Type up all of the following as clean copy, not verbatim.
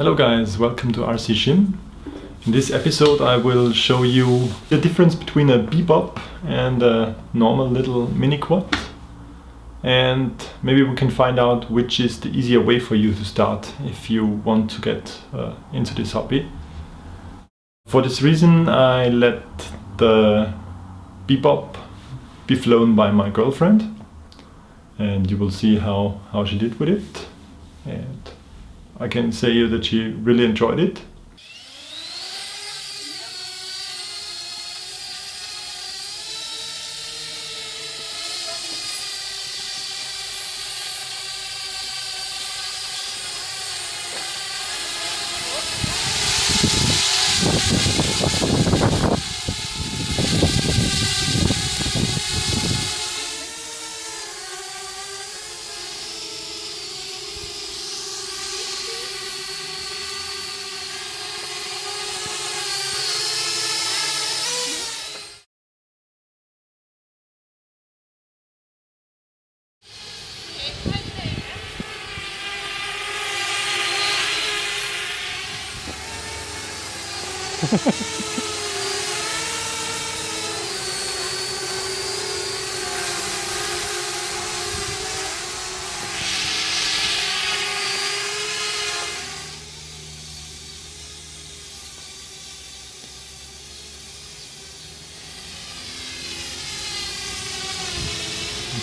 Hello guys, welcome to RCSchim. In this episode I will show you the difference between a Bebop and a normal little MiniQuad, and maybe we can find out which is the easier way for you to start if you want to get into this hobby. For this reason I let the Bebop be flown by my girlfriend, and you will see how she did with it, and I can say that she really enjoyed it.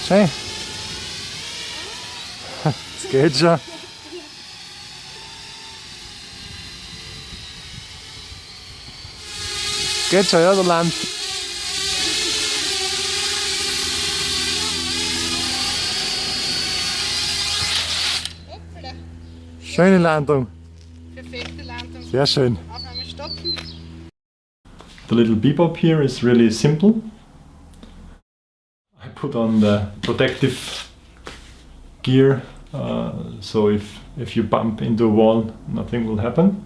Schön. Es geht schon. Geht schon, ja, der Land. Schöne Landung. Perfekte Landung. Sehr schön. Aufnahme stoppen. The little Bebop here is really simple. I put on the protective gear, so if you bump into a wall, nothing will happen.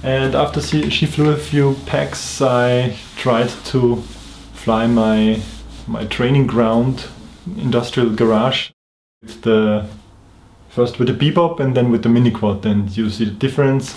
And after she flew a few packs, I tried to fly my training ground industrial garage first with the Bebop and then with the MiniQuad, and you see the difference.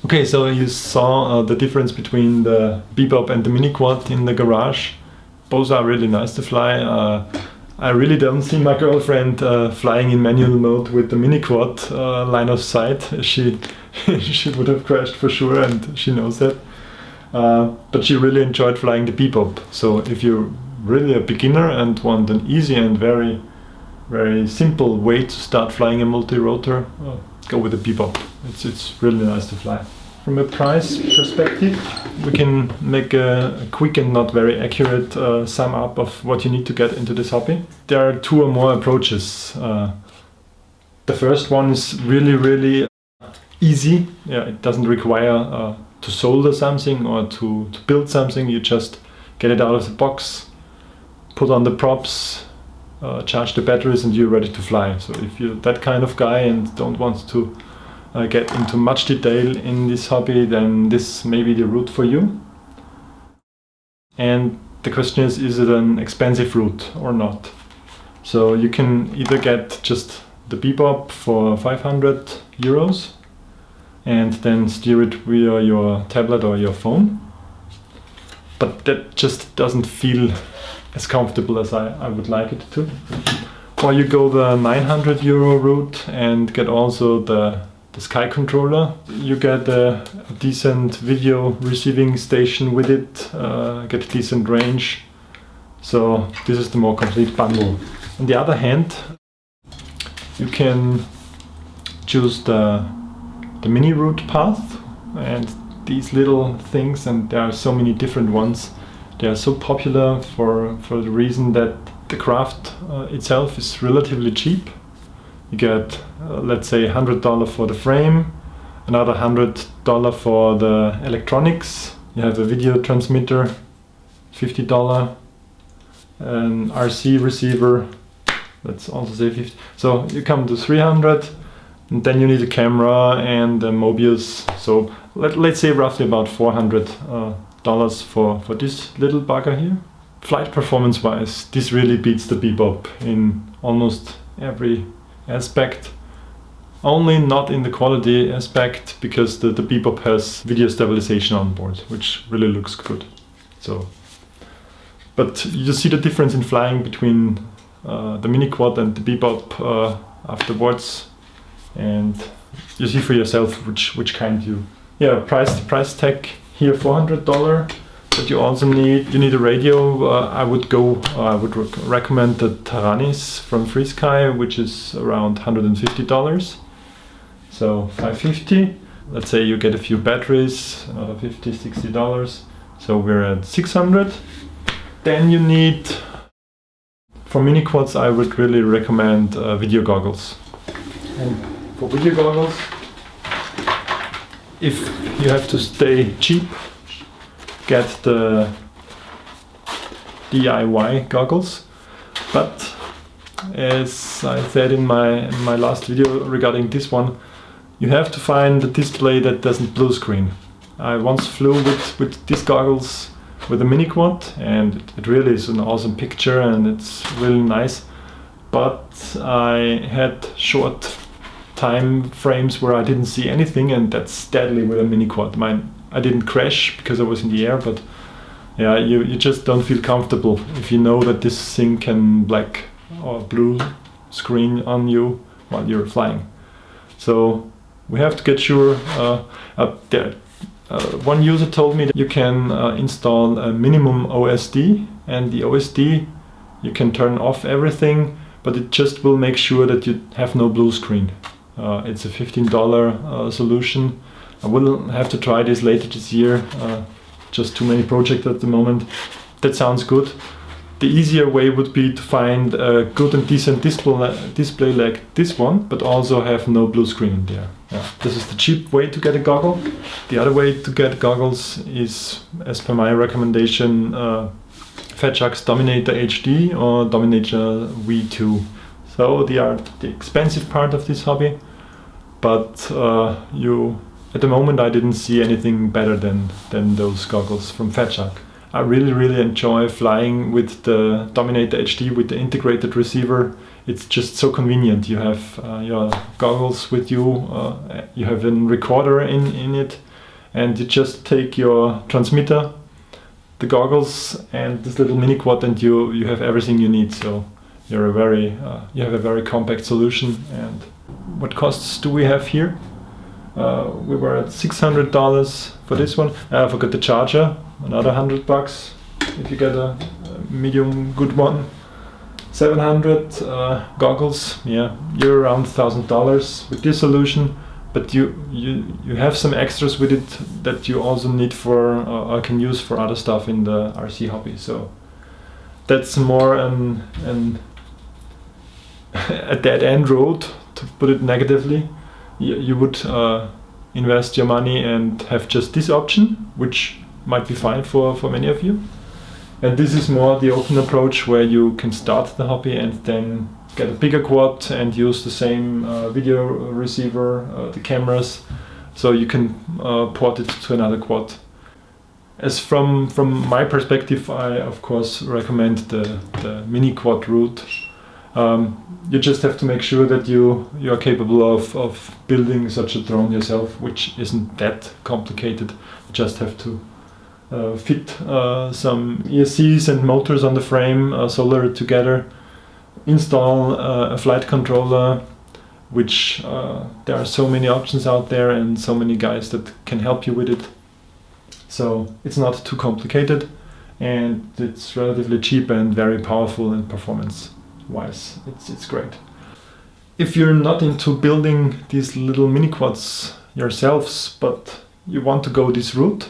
Okay, so you saw the difference between the Bebop and the MiniQuad in the garage. Both are really nice to fly. I really don't see my girlfriend flying in manual mode with the MiniQuad line of sight. She would have crashed for sure, and she knows that. But she really enjoyed flying the Bebop. So if you're really a beginner and want an easy and very, very simple way to start flying a multi-rotor, go with the Bebop. It's really nice to fly. From a price perspective, we can make a quick and not very accurate sum up of what you need to get into this hobby. There are 2 or more approaches. The first one is really easy. Yeah, it doesn't require to solder something or to build something. You just get it out of the box, put on the props, charge the batteries, and you're ready to fly. So if you're that kind of guy and don't want to get into much detail in this hobby, then this may be the route for you. And the question is it an expensive route or not? So you can either get just the Bebop for 500 euros and then steer it via your tablet or your phone. But that just doesn't feel as comfortable as I would like it to. Or you go the 900 euro route and get also the Sky controller. You get a decent video receiving station with it, get decent range. So this is the more complete bundle. On the other hand, you can choose the mini route path, and these little things, and there are so many different ones. They are so popular for the reason that the craft itself is relatively cheap. You get, let's say, $100 for the frame, another $100 for the electronics. You have a video transmitter, $50, an RC receiver, let's also say 50. So you come to 300, and then you need a camera and a Mobius. So let's say roughly about $400 for this little bugger here. Flight performance wise, this really beats the Bebop in almost every aspect. Only not in the quality aspect, because the Bebop has video stabilization on board, which really looks good. So, but you see the difference in flying between the MiniQuad and the Bebop afterwards, and you see for yourself which kind you. Yeah, price tag here $400. But you also need a radio. I would recommend the Taranis from FreeSky, which is around $150. So $550. Let's say you get a few batteries, another $50, $60. So we're at $600. Then you need, for MiniQuads, I would really recommend video goggles. And for video goggles, if you have to stay cheap, get the DIY goggles. But as I said in my last video regarding this one, you have to find a display that doesn't blue screen. I once flew with these goggles with a MiniQuad, and it really is an awesome picture and it's really nice. But I had short time frames where I didn't see anything, and that's deadly with a MiniQuad. I didn't crash because I was in the air, but yeah, you just don't feel comfortable if you know that this thing can black or blue screen on you while you're flying. So we have to get sure. One user told me that you can install a minimum OSD, and the OSD you can turn off everything, but it just will make sure that you have no blue screen. It's a $15 solution. I will have to try this later this year. Just too many projects at the moment. That sounds good. The easier way would be to find a good and decent display like this one, but also have no blue screen in there. Yeah. This is the cheap way to get a goggle. The other way to get goggles is, as per my recommendation, Fairchild's Dominator HD or Dominator V2. So they are the expensive part of this hobby, but at the moment I didn't see anything better than those goggles from Fairchild. I really enjoy flying with the Dominator HD with the integrated receiver. It's just so convenient. You have your goggles with you, you have a recorder in it, and you just take your transmitter, the goggles, and this little MiniQuad, and you have everything you need. So you have a very compact solution. And what costs do we have here? We were at $600 for this one. I forgot the charger, another $100 if you get a medium good one. 700 goggles, yeah, you're around $1,000 with this solution. But you have some extras with it that you also need for or can use for other stuff in the RC hobby. So that's more a dead end road, to put it negatively. You would invest your money and have just this option, which might be fine for many of you. And this is more the open approach, where you can start the hobby and then get a bigger quad and use the same video receiver, the cameras, so you can port it to another quad. As from my perspective, I of course recommend the MiniQuad route. You just have to make sure that you are capable of building such a drone yourself, which isn't that complicated. You just have to fit some ESCs and motors on the frame, solder it together, install a flight controller, which there are so many options out there and so many guys that can help you with it. So it's not too complicated, and it's relatively cheap and very powerful, and performance wise it's great. If you're not into building these little MiniQuads yourselves, but you want to go this route,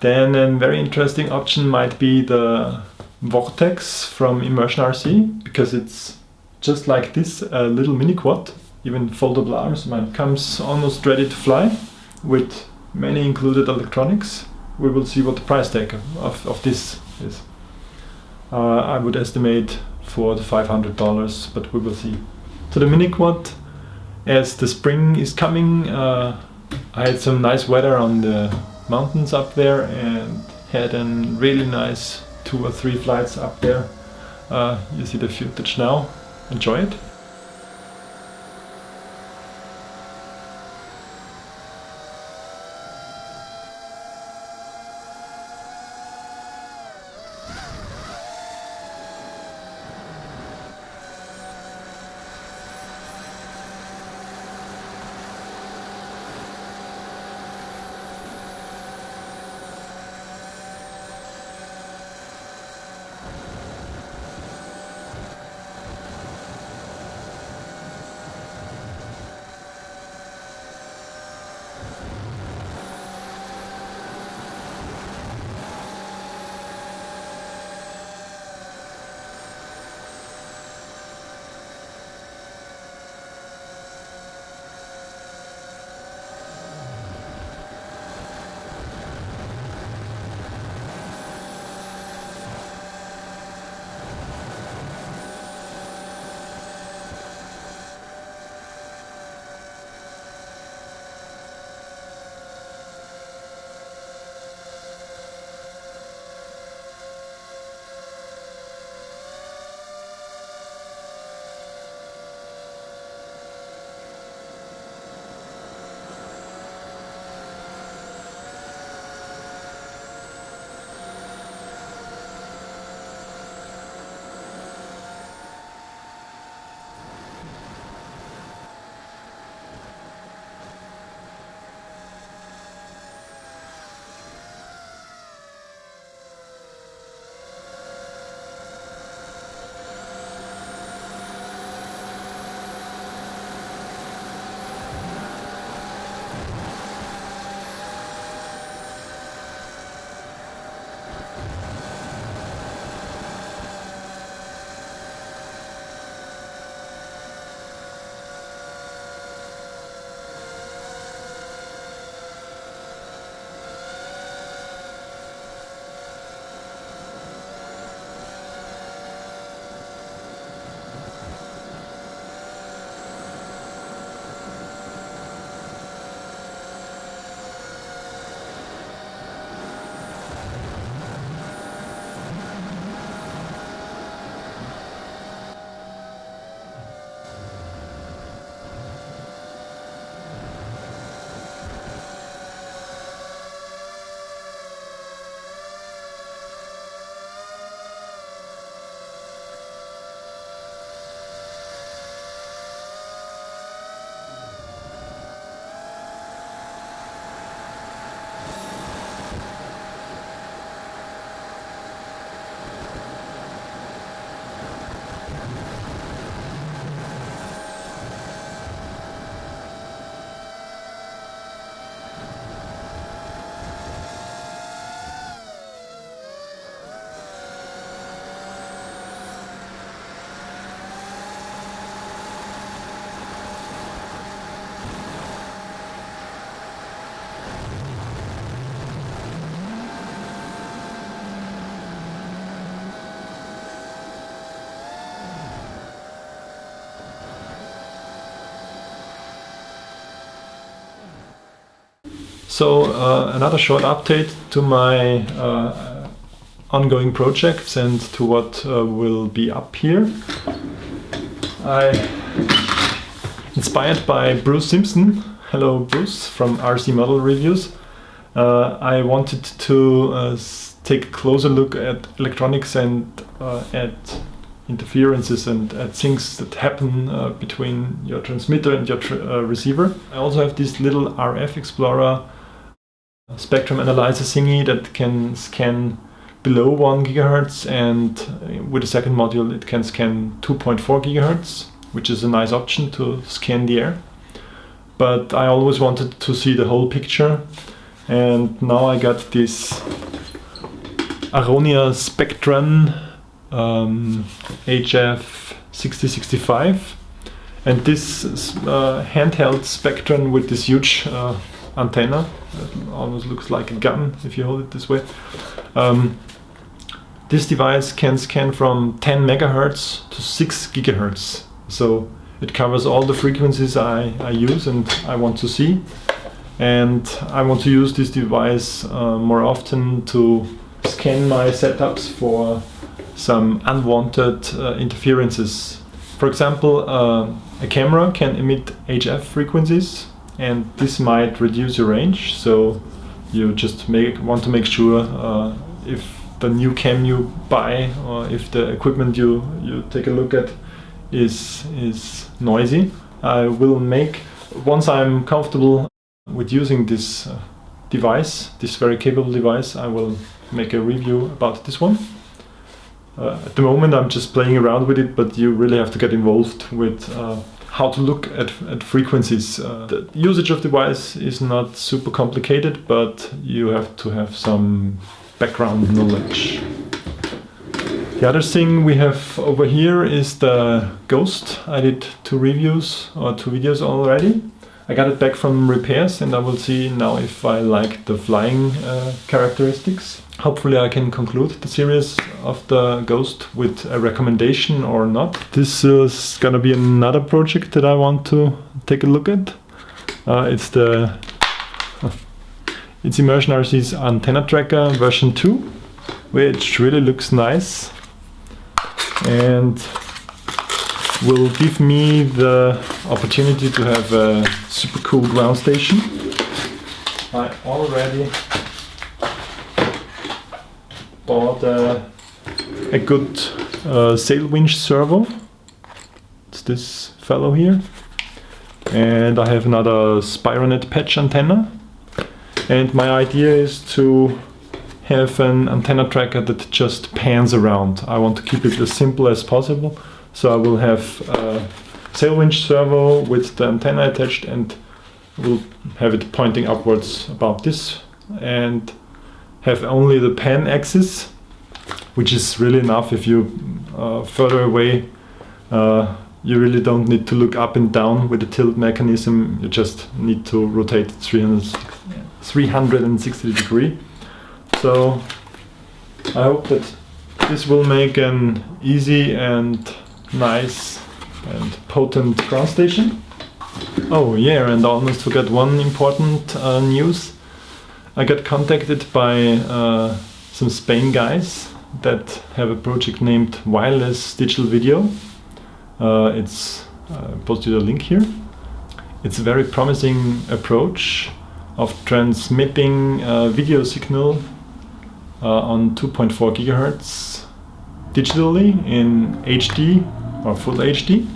then a very interesting option might be the Vortex from Immersion RC, because it's just like this, a little MiniQuad, even foldable arms. Mine comes almost ready to fly with many included electronics. We will see what the price tag of this is. I would estimate $400 to $500, but we will see. To the MiniQuad, as the spring is coming, I had some nice weather on the mountains up there and had a really nice 2 or 3 flights up there. You see the footage now. Enjoy it. So another short update to my ongoing projects and to what will be up here. Inspired by Bruce Simpson, hello Bruce, from RC Model Reviews, I wanted to take a closer look at electronics and at interferences and at things that happen between your transmitter and your receiver. I also have this little RF Explorer spectrum analyzer thingy that can scan below 1 GHz, and with the second module it can scan 2.4 GHz, which is a nice option to scan the air. But I always wanted to see the whole picture, and now I got this Aaronia Spektran HF 6065, and this handheld Spektran with this huge antenna. It almost looks like a gun if you hold it this way. This device can scan from 10 MHz to 6 GHz. So it covers all the frequencies I use and I want to see. And I want to use this device more often to scan my setups for some unwanted interferences. For example, a camera can emit HF frequencies, and this might reduce your range. So you just want to make sure if the new cam you buy or if the equipment you take a look at is noisy. I will make, once I'm comfortable with using this device, this very capable device, I will make a review about this one. At the moment I'm just playing around with it, but you really have to get involved with how to look at frequencies. The usage of the device is not super complicated, but you have to have some background knowledge. The other thing we have over here is the Ghost. I did 2 reviews or 2 videos already. I got it back from repairs and I will see now if I like the flying characteristics. Hopefully I can conclude the series of the Ghost with a recommendation or not. This is gonna be another project that I want to take a look at. It's Immersion RC's antenna tracker version 2, which really looks nice and will give me the opportunity to have a super cool ground station. I already bought a good sail winch servo. It's this fellow here. And I have another Spironet patch antenna. And my idea is to have an antenna tracker that just pans around. I want to keep it as simple as possible. So I will have a sail winch servo with the antenna attached and will have it pointing upwards about this and have only the pan axis, which is really enough. If you further away, you really don't need to look up and down with the tilt mechanism. You just need to rotate 360 degree. So I hope that this will make an easy and nice and potent ground station. Oh yeah, and I almost forgot one important news. I got contacted by some Spain guys that have a project named Wireless Digital Video. It's posted a link here. It's a very promising approach of transmitting video signal on 2.4 GHz digitally in HD or full HD.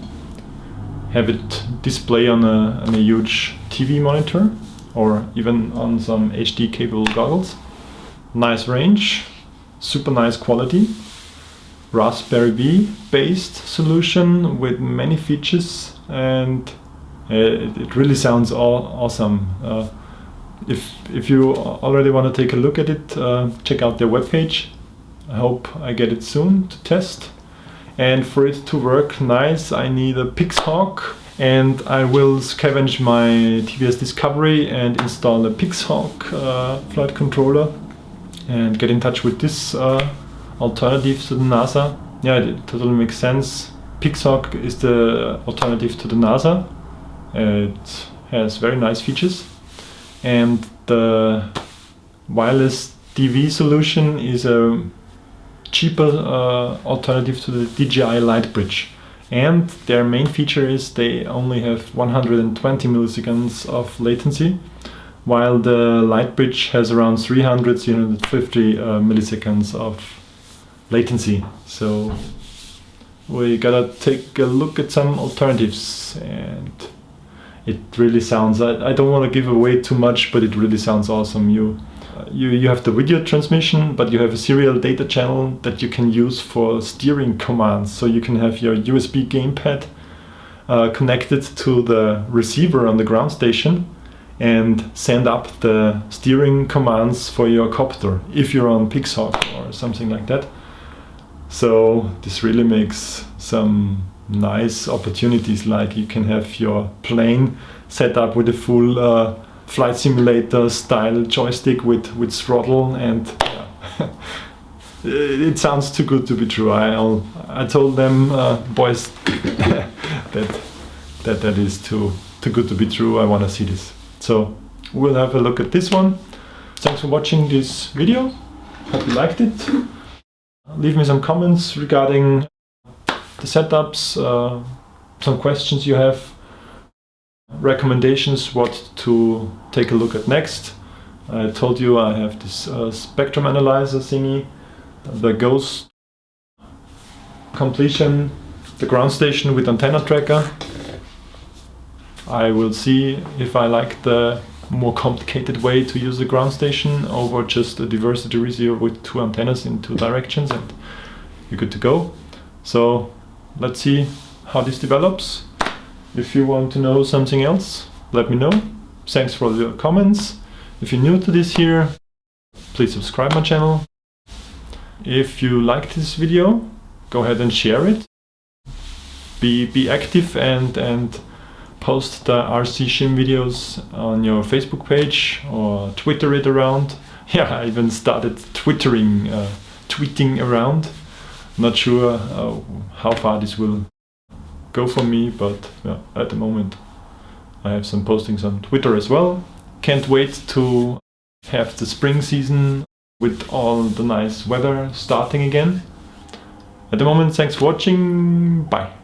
Have it display on a huge TV monitor or even on some HD capable goggles. Nice range, super nice quality. Raspberry Pi based solution with many features, and it really sounds awesome. If you already want to take a look at it, check out their webpage. I hope I get it soon to test. And for it to work nice, I need a Pixhawk, and I will scavenge my TBS Discovery and install a Pixhawk flight controller and get in touch with this alternative to the Naza. Yeah, it totally makes sense. Pixhawk is the alternative to the Naza. It has very nice features, and the wireless DV solution is a cheaper alternative to the DJI light bridge. And their main feature is they only have 120 milliseconds of latency, while the light bridge has around 350 milliseconds of latency. So we gotta take a look at some alternatives, and it really sounds, I don't want to give away too much, but it really sounds awesome. You have the video transmission, but you have a serial data channel that you can use for steering commands. So you can have your USB gamepad connected to the receiver on the ground station and send up the steering commands for your copter if you're on Pixhawk or something like that. So this really makes some nice opportunities, like you can have your plane set up with a full flight simulator style joystick with throttle, and it sounds too good to be true. I told them, boys, that is too good to be true. I want to see this. So we'll have a look at this one. Thanks for watching this video. Hope you liked it. Leave me some comments regarding the setups, some questions you have, recommendations what to take a look at next. I told you I have this spectrum analyzer thingy, the ghost completion, the ground station with antenna tracker. I will see if I like the more complicated way to use the ground station over just a diversity receiver with 2 antennas in 2 directions, and you're good to go. So let's see how this develops. If you want to know something else, let me know. Thanks for your comments. If you're new to this here, please subscribe my channel. If you liked this video, go ahead and share it. Be active and post the RCSchim videos on your Facebook page or Twitter it around. Yeah, I even started tweeting around. Not sure how far this will go for me, but yeah, at the moment I have some postings on Twitter as well. Can't wait to have the spring season with all the nice weather starting again. At the moment, thanks for watching. Bye.